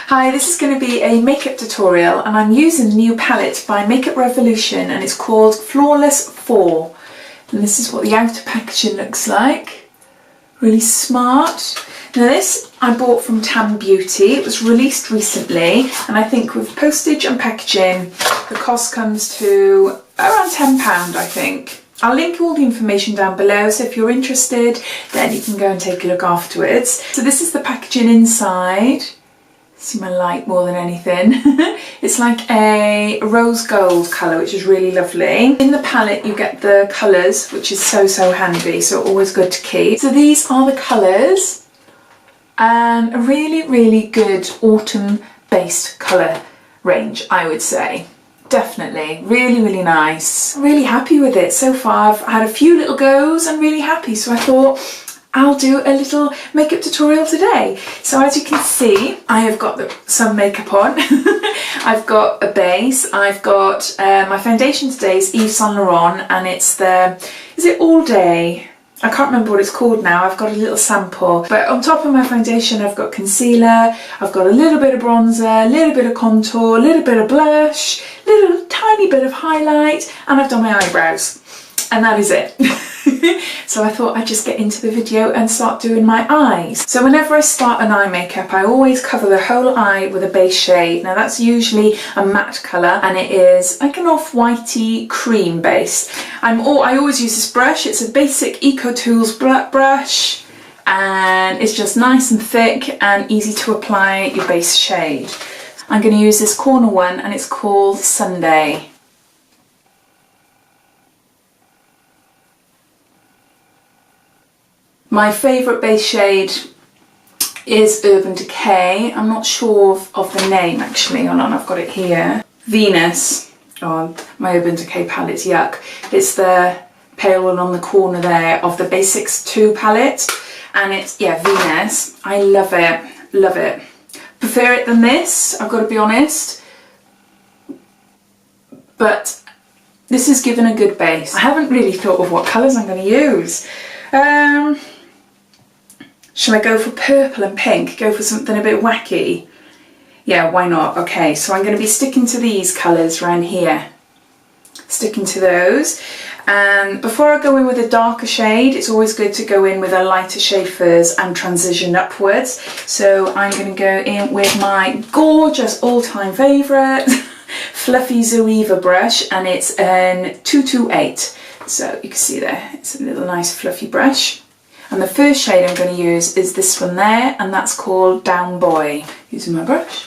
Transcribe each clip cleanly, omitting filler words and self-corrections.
Hi, this is going to be a makeup tutorial and I'm using a new palette by Makeup Revolution and it's called Flawless 4. And this is what the outer packaging looks like. Really smart. Now this I bought from Tam Beauty. It was released recently and I think with postage and packaging the cost comes to around £10 I think. I'll link all the information down below, so if you're interested then you can go and take a look afterwards. So this is the packaging inside. See my light more than anything. It's like a rose gold colour, which is really lovely. In the palette you get the colours, which is so handy, so always good to keep. So these are the colours, and a really good autumn based colour range, I would say. Definitely, really nice. I'm really happy with it so far. I've had a few little goes and really happy, so I thought I'll do a little makeup tutorial today. So as you can see, I have got some makeup on. I've got a base. I've got my foundation today is Yves Saint Laurent and it's the, is it All Day? I can't remember what it's called now. I've got a little sample. But on top of my foundation I've got concealer, I've got a little bit of bronzer, a little bit of contour, a little bit of blush, a little tiny bit of highlight, and I've done my eyebrows. And that is it. So I thought I'd just get into the video and start doing my eyes. So whenever I start an eye makeup, I always cover the whole eye with a base shade. Now that's usually a matte colour and it is like an off-whitey cream base. I always use this brush. It's a basic Eco Tools brush and it's just nice and thick and easy to apply your base shade. I'm going to use this corner one and it's called Sunday. My favourite base shade is Urban Decay. I'm not sure of the name actually. Hold on, I've got it here. Venus. Oh, my Urban Decay palette's yuck. It's the pale one on the corner there of the Basics 2 palette. And it's, yeah, Venus. I love it. Love it. Prefer it than this, I've got to be honest. But this is given a good base. I haven't really thought of what colours I'm going to use. Shall I go for purple and pink? Go for something a bit wacky? Yeah, why not? Okay, so I'm going to be sticking to these colours around here. Sticking to those. And before I go in with a darker shade, it's always good to go in with a lighter shade first and transition upwards. So I'm going to go in with my gorgeous all-time favourite fluffy Zoeva brush, and it's an 228. So you can see there, it's a little nice fluffy brush. And the first shade I'm going to use is this one there, and that's called Down Boy. Using my brush.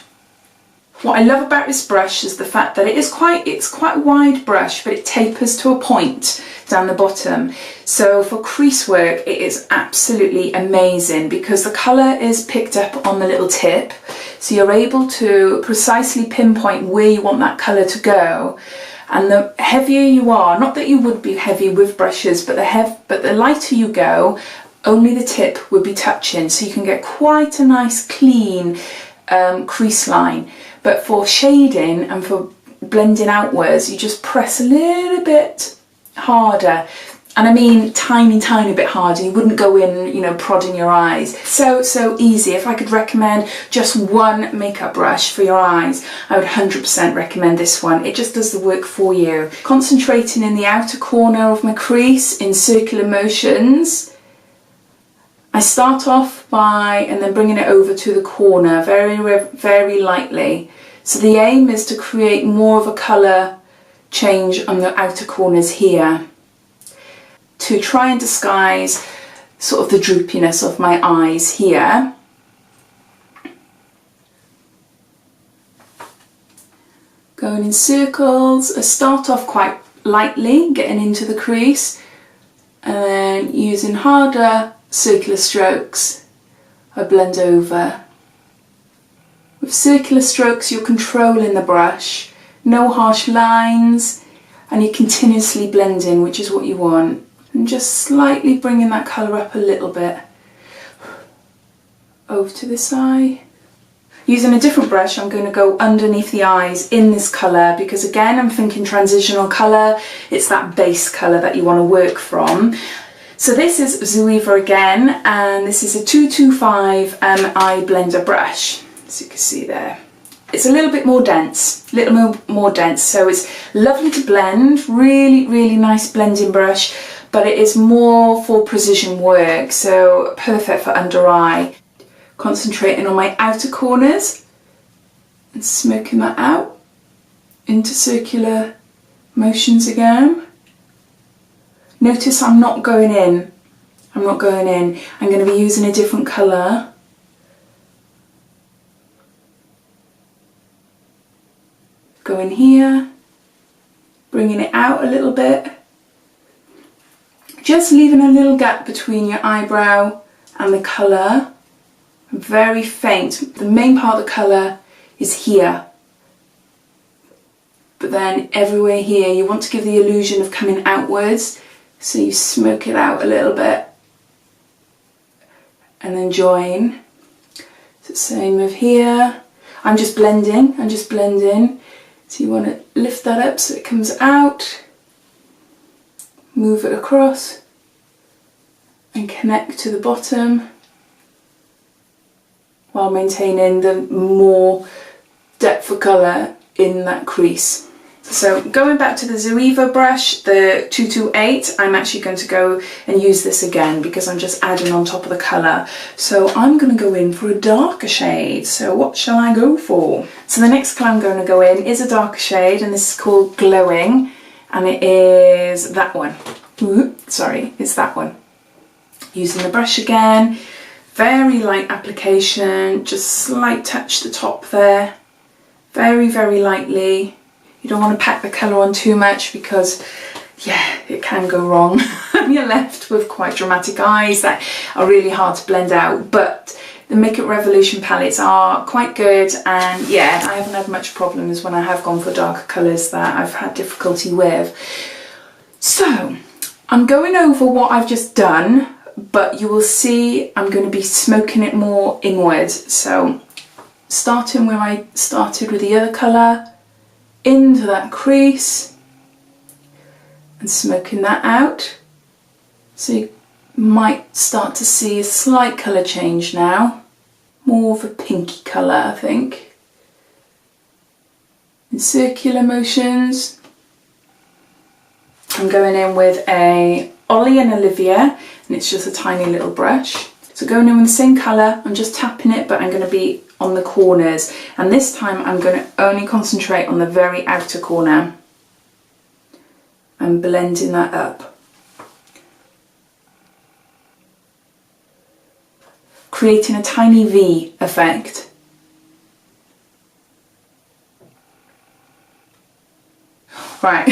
What I love about this brush is the fact that it's quite a wide brush, but it tapers to a point down the bottom. So for crease work, it is absolutely amazing because the colour is picked up on the little tip. So you're able to precisely pinpoint where you want that colour to go. And the heavier you are, not that you would be heavy with brushes, but the lighter you go, only the tip would be touching, so you can get quite a nice clean crease line. But for shading and for blending outwards, you just press a little bit harder. And I mean tiny bit harder. You wouldn't go in, you know, prodding your eyes. So easy. If I could recommend just one makeup brush for your eyes, I would 100% recommend this one. It just does the work for you. Concentrating in the outer corner of my crease in circular motions. I start off by, and then bringing it over to the corner very lightly. So the aim is to create more of a colour change on the outer corners here, to try and disguise sort of the droopiness of my eyes here. Going in circles. I start off quite lightly, getting into the crease, and then using harder circular strokes, I blend over. With circular strokes you're controlling the brush, no harsh lines, and you're continuously blending, which is what you want. And just slightly bringing that colour up a little bit. Over to this eye. Using a different brush, I'm going to go underneath the eyes in this colour because again I'm thinking transitional colour, it's that base colour that you want to work from. So this is Zoeva again, and this is a 225 eye blender brush. as you can see there. It's a little bit more dense, more dense, so it's lovely to blend, really, really nice blending brush, but it is more for precision work, so perfect for under eye. Concentrating on my outer corners and smoking that out into circular motions again. Notice I'm not going in. I'm going to be using a different colour. Go in here, bringing it out a little bit. Just leaving a little gap between your eyebrow and the colour. Very faint. The main part of the colour is here. But then everywhere here you want to give the illusion of coming outwards. So you smoke it out a little bit. And then join. So same with here. I'm just blending. So you want to lift that up so it comes out. Move it across. And connect to the bottom. While maintaining the more depth of colour in that crease. So going back to the Zoeva brush, the 228, I'm actually going to go and use this again because I'm just adding on top of the colour. So I'm going to go in for a darker shade. So what shall I go for? So the next colour I'm going to go in is a darker shade, and this is called Glowing, and it is that one. Sorry, it's that one. Using the brush again. Very light application, just slight touch the top there, very, very lightly. You don't want to pack the colour on too much because, yeah, it can go wrong. You're left with quite dramatic eyes that are really hard to blend out, but the Makeup Revolution palettes are quite good, and yeah, I haven't had much problems when I have gone for darker colours that I've had difficulty with. So, I'm going over what I've just done, but you will see I'm going to be smoking it more inwards. So starting where I started with the other colour, into that crease and smoking that out. So you might start to see a slight colour change now, more of a pinky colour I think. In circular motions. I'm going in with a Ollie and Olivia, and it's just a tiny little brush. So going in with the same colour, I'm just tapping it, but I'm going to be on the corners, and this time I'm going to only concentrate on the very outer corner and blending that up. Creating a tiny V effect. Right,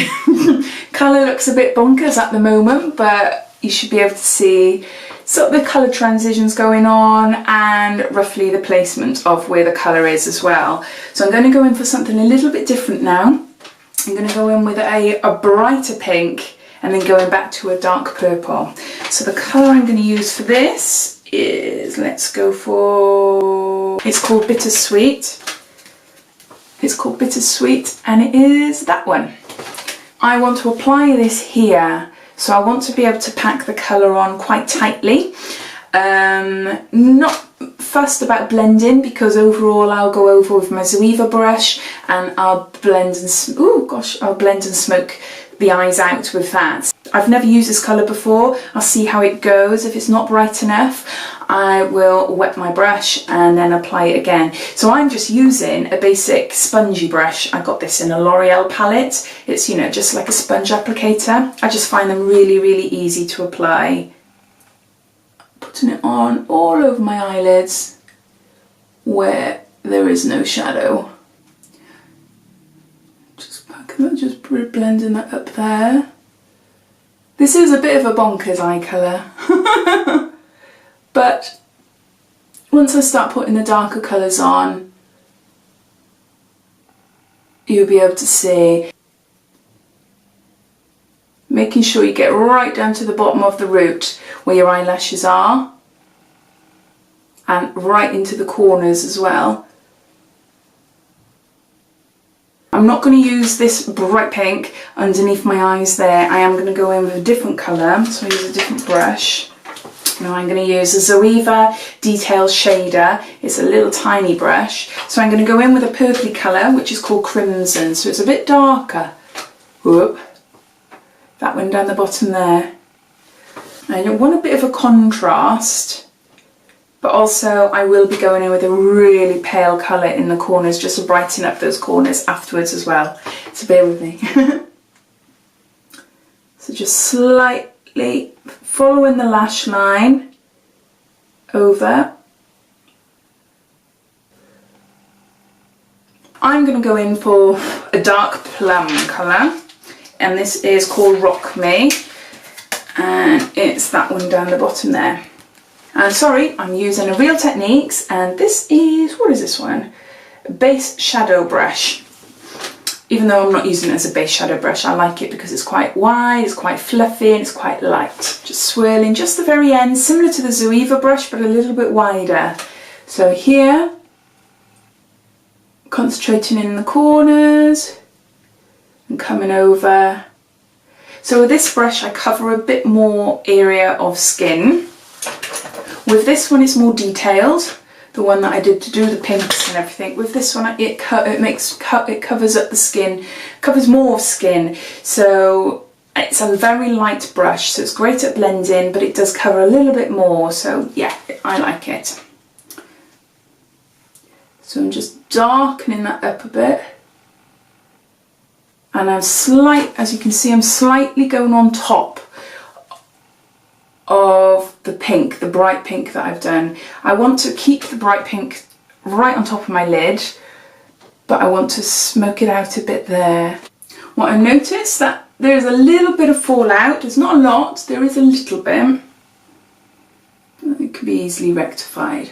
colour looks a bit bonkers at the moment, but you should be able to see sort of the colour transitions going on and roughly the placement of where the colour is as well. So I'm going to go in for something a little bit different now. I'm going to go in with a brighter pink and then going back to a dark purple. So the colour I'm going to use for this is, let's go for, it's called Bittersweet. It's called Bittersweet, and it is that one. I want to apply this here. So I want to be able to pack the colour on quite tightly. Not fussed about blending because overall I'll go over with my Zoeva brush and I'll blend and I'll blend and smoke the eyes out with that. I've never used this colour before. I'll see how it goes. If it's not bright enough, I will wet my brush and then apply it again. So I'm just using a basic spongy brush. I got this in a L'Oreal palette. It's, you know, just like a sponge applicator. I just find them really, really easy to apply. Putting it on all over my eyelids where there is no shadow. Just blending that up there. This is a bit of a bonkers eye colour, but once I start putting the darker colours on, you'll be able to see. Making sure you get right down to the bottom of the root where your eyelashes are, and right into the corners as well. I'm not going to use this bright pink underneath my eyes there. I am going to go in with a different colour, so I use a different brush. Now I'm going to use a Zoeva Detail Shader. It's a little tiny brush. So I'm going to go in with a purpley colour, which is called Crimson. So it's a bit darker. Whoop. That one down the bottom there. I want a bit of a contrast, but also I will be going in with a really pale colour in the corners just to brighten up those corners afterwards as well. So bear with me. So just slightly following the lash line over. I'm going to go in for a dark plum colour, and this is called Rock Me, and it's that one down the bottom there. And sorry, I'm using a Real Techniques, and this is, what is this one? A base shadow brush. Even though I'm not using it as a base shadow brush, I like it because it's quite wide, it's quite fluffy, and it's quite light. Just swirling just the very end, similar to the Zoeva brush, but a little bit wider. So here, concentrating in the corners and coming over. So with this brush I cover a bit more area of skin. With this one it's more detailed, the one that I did to do the pinks and everything. With this one it covers up the skin, covers more of skin. So it's a very light brush, so it's great at blending, but it does cover a little bit more. So yeah, I like it. So I'm just darkening that up a bit. And as you can see, I'm slightly going on top of the pink, the bright pink that I've done. I want to keep the bright pink right on top of my lid, but I want to smoke it out a bit there. What I noticed that there's a little bit of fallout. There's not a lot, there is a little bit. It can be easily rectified.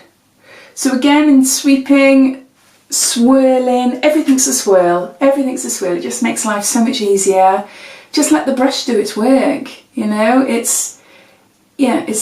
So again, in sweeping, swirling, everything's a swirl, everything's a swirl. It just makes life so much easier. Just let the brush do its work, you know, it's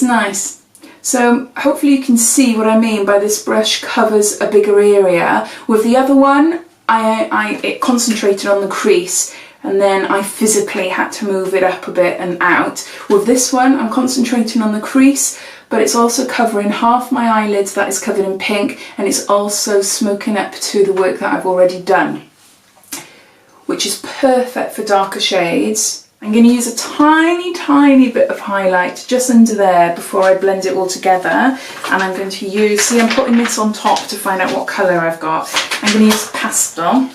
nice. So hopefully you can see what I mean by this brush covers a bigger area. With the other one, it concentrated on the crease, and then I physically had to move it up a bit and out. With this one, I'm concentrating on the crease, but it's also covering half my eyelids that is covered in pink, and it's also smoking up to the work that I've already done, which is perfect for darker shades. I'm going to use a tiny bit of highlight just under there before I blend it all together, and I'm going to use, see, I'm putting this on top to find out what colour I've got. I'm going to use pastel,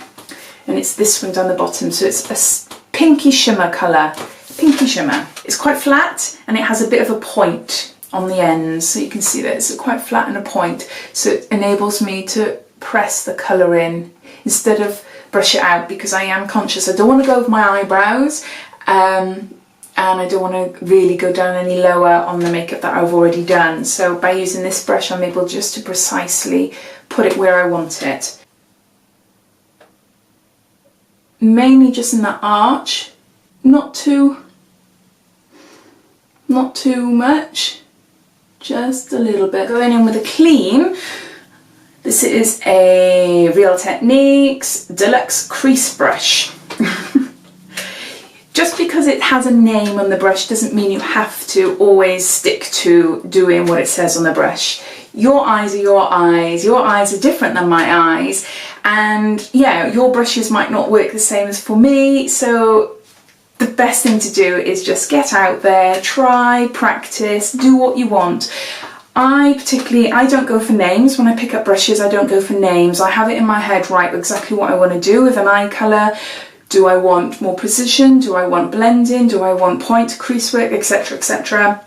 and it's this one down the bottom, so it's a pinky shimmer colour, pinky shimmer. It's quite flat and it has a bit of a point on the ends, so you can see that it's quite flat and a point, so it enables me to press the colour in instead of brush it out, because I am conscious I don't want to go over my eyebrows, and I don't want to really go down any lower on the makeup that I've already done. So by using this brush I'm able just to precisely put it where I want it. Mainly just in that arch, not too much, just a little bit. Going in with a clean, this is a Real Techniques Deluxe Crease Brush. Just because it has a name on the brush doesn't mean you have to always stick to doing what it says on the brush. Your eyes are your eyes. Your eyes are different than my eyes, and yeah, your brushes might not work the same as for me, so the best thing to do is just get out there, try, practice, do what you want. I don't go for names. When I pick up brushes, I don't go for names. I have it in my head, right, exactly what I want to do with an eye colour. Do I want more precision? Do I want blending? Do I want point crease work, etc, etc?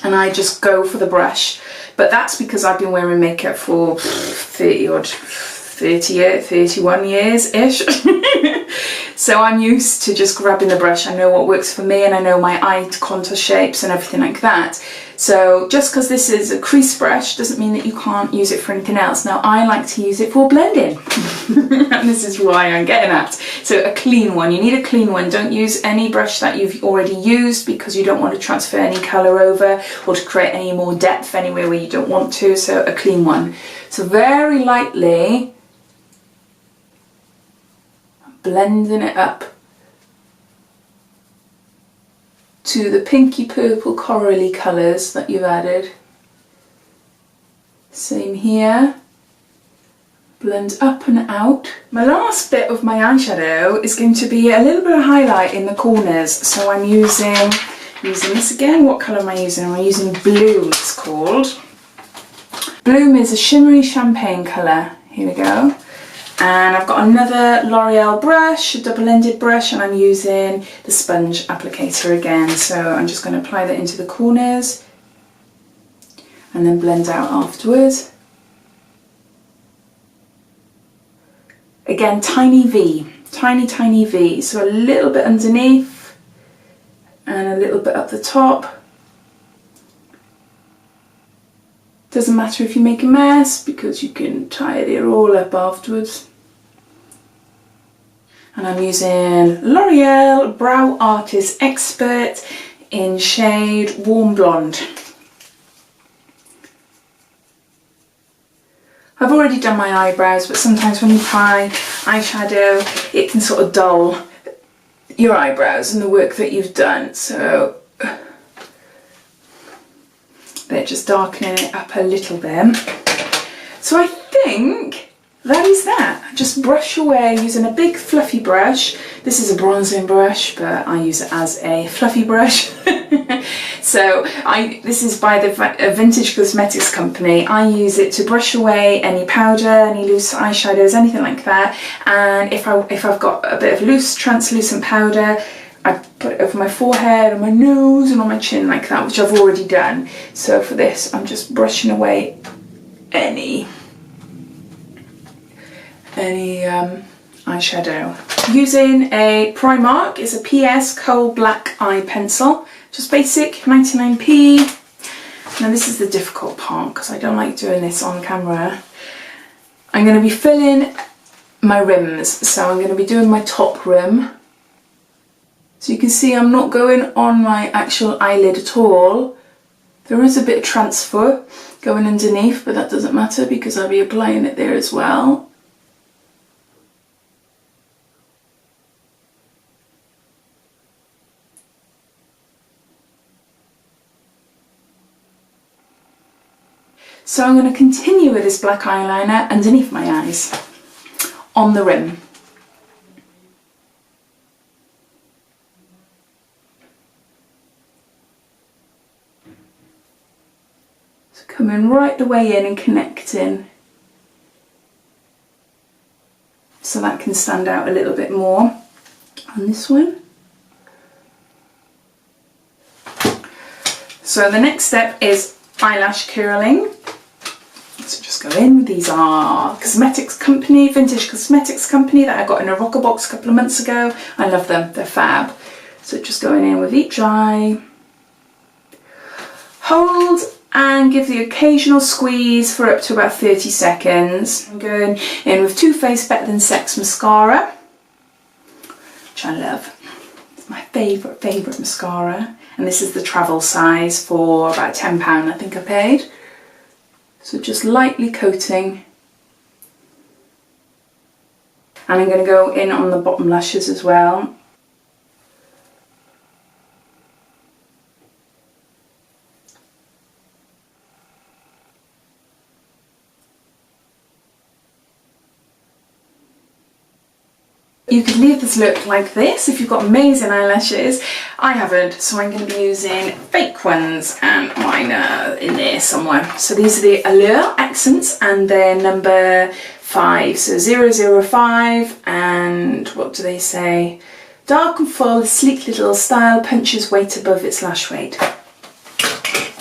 And I just go for the brush. But that's because I've been wearing makeup for 31 years-ish. So I'm used to just grabbing the brush. I know what works for me, and I know my eye contour shapes and everything like that. So just because this is a crease brush doesn't mean that you can't use it for anything else. Now I like to use it for blending. And this is why I'm getting at. So a clean one, you need a clean one. Don't use any brush that you've already used, because you don't want to transfer any colour over or to create any more depth anywhere where you don't want to. So a clean one. So very lightly blending it up to the pinky purple corally colours that you've added. Same here. Blend up and out. My last bit of my eyeshadow is going to be a little bit of highlight in the corners. So I'm using this again. What colour am I using? I'm using Bloom, it's called. Bloom is a shimmery champagne colour. Here we go. And I've got another L'Oreal brush, a double-ended brush, and I'm using the sponge applicator again. So I'm just going to apply that into the corners and then blend out afterwards. Again, tiny V, tiny V. So a little bit underneath and a little bit up the top. Doesn't matter if you make a mess because you can tidy it all up afterwards. And I'm using L'Oreal Brow Artist Expert in shade Warm Blonde. I've already done my eyebrows, but sometimes when you apply eyeshadow, it can sort of dull your eyebrows and the work that you've done. So they're just darkening it up a little bit. So I think that is that. Just brush away using a big fluffy brush. This is a bronzing brush, but I use it as a fluffy brush. So this is by the Vintage Cosmetics company. I use it to brush away any powder, any loose eyeshadows, anything like that. And if I've got a bit of loose translucent powder, I put it over my forehead and my nose and on my chin like that, which I've already done. So for this, I'm just brushing away any eyeshadow. Using a Primark, it's a PS Coal Black Eye Pencil, just basic, 99p. Now this is the difficult part because I don't like doing this on camera. I'm going to be filling my rims, so I'm going to be doing my top rim. So you can see I'm not going on my actual eyelid at all. There is a bit of transfer going underneath, but that doesn't matter because I'll be applying it there as well. So I'm going to continue with this black eyeliner underneath my eyes, on the rim. So coming right the way in and connecting, so that can stand out a little bit more on this one. So the next step is eyelash curling. So just go in. These are Vintage Cosmetics company that I got in a rocker box a couple of months ago. I love them, they're fab. So just going in with each eye. Hold and give the occasional squeeze for up to about 30 seconds. I'm going in with Too Faced Better Than Sex mascara, which I love. It's my favourite mascara. And this is the travel size for about £10 I think I paid. So just lightly coating. And I'm going to go in on the bottom lashes as well. You could leave this look like this if you've got amazing eyelashes. I haven't, so I'm going to be using fake ones, and mine are in there somewhere. So these are the Allure Accents, and they're number 5, so 005, and what do they say? Dark and full, sleek little style, punches weight above its lash weight.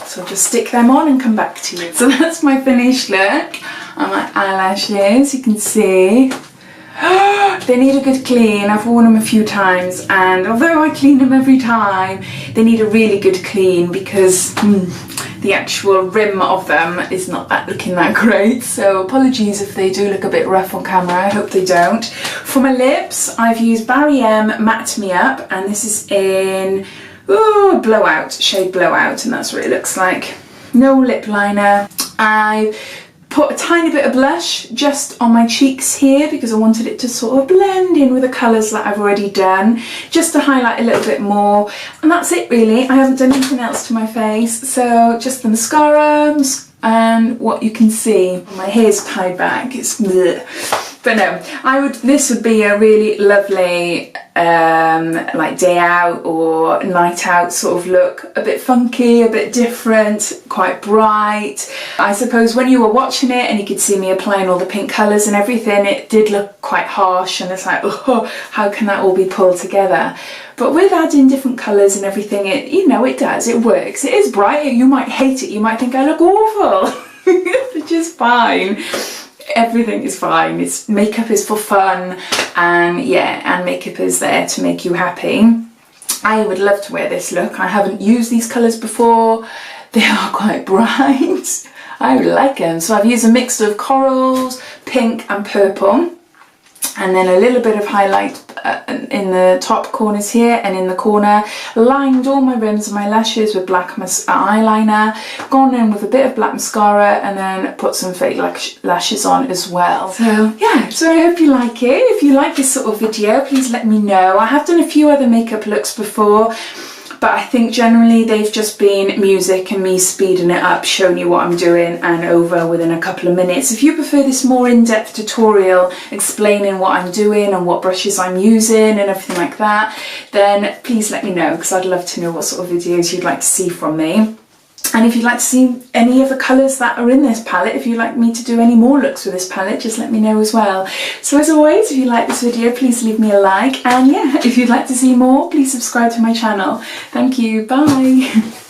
So I'll just stick them on and come back to you. So that's my finished look on my eyelashes, you can see. They need a good clean. I've worn them a few times, and although I clean them every time, they need a really good clean because the actual rim of them is not looking that great. So apologies if they do look a bit rough on camera, I hope they don't. For my lips, I've used Barry M Matte Me Up, and this is in Blowout, shade Blowout, and that's what it looks like. No lip liner. I put a tiny bit of blush just on my cheeks here because I wanted it to sort of blend in with the colours that I've already done, just to highlight a little bit more. And that's it really. I haven't done anything else to my face, so just the mascara and what you can see. My hair's tied back, it's bleh. But no, this would be a really lovely like day out or night out sort of look. A bit funky, a bit different, quite bright. I suppose when you were watching it and you could see me applying all the pink colours and everything, it did look quite harsh and it's like, oh, how can that all be pulled together? But with adding different colours and everything, it does, it works. It is bright, you might hate it, you might think I look awful, which is fine. Everything is fine. Makeup is for fun, and makeup is there to make you happy. I would love to wear this look. I haven't used these colours before. They are quite bright. I like them. So I've used a mix of corals, pink and purple, and then a little bit of highlight in the top corners here and in the corner. Lined all my rims and my lashes with black eyeliner, gone in with a bit of black mascara, and then put some fake lashes on as well. So yeah, so I hope you like it. If you like this sort of video, please let me know. I have done a few other makeup looks before, but I think generally they've just been music and me speeding it up, showing you what I'm doing and over within a couple of minutes. If you prefer this more in-depth tutorial explaining what I'm doing and what brushes I'm using and everything like that, then please let me know, because I'd love to know what sort of videos you'd like to see from me. And if you'd like to see any of the colours that are in this palette, if you'd like me to do any more looks with this palette, just let me know as well. So as always, if you like this video, please leave me a like. And yeah, if you'd like to see more, please subscribe to my channel. Thank you, bye.